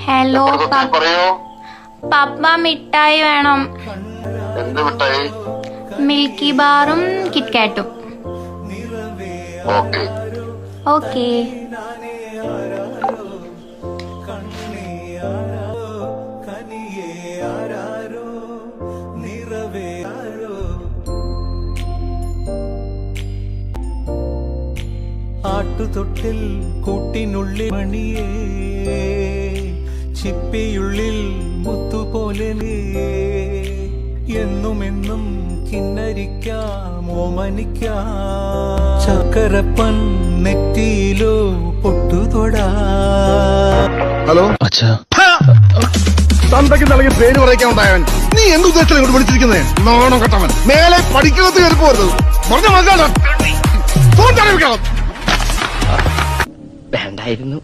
Hello പപ്പ, മിഠായി വേണം. എന്ത് മിഠായി? മിൽക്കി ബാറും കിറ്റ്കാറ്റും. Okay okay. ആട്ടുതൊട്ടിൽ കൂട്ടിനുള്ളിൽ മണിയേ, ചിപ്പിയുള്ളിൽ മുത്തുപോലെ എന്നുമെന്നും കിന്നരിക്കാം ഓമനിക്കാം. ചക്കരപ്പൻ നെറ്റിയിലോ പൊട്ടുതൊടാ. ഹലോ അച്ഛാ, തന്തയ്ക്ക് നൽകി പേര് പറയിക്കാനുണ്ടായവൻ നീ എന്തുദ്ദേശം ഇങ്ങോട്ട് വിളിച്ചിരിക്കുന്നേ? നാണം കെട്ടവൻ, മേലെ പഠിക്കുന്നത് കയറിപ്പോരുത്. പറഞ്ഞ മനസ്സിലാണോ? വേണ്ടായിരുന്നു.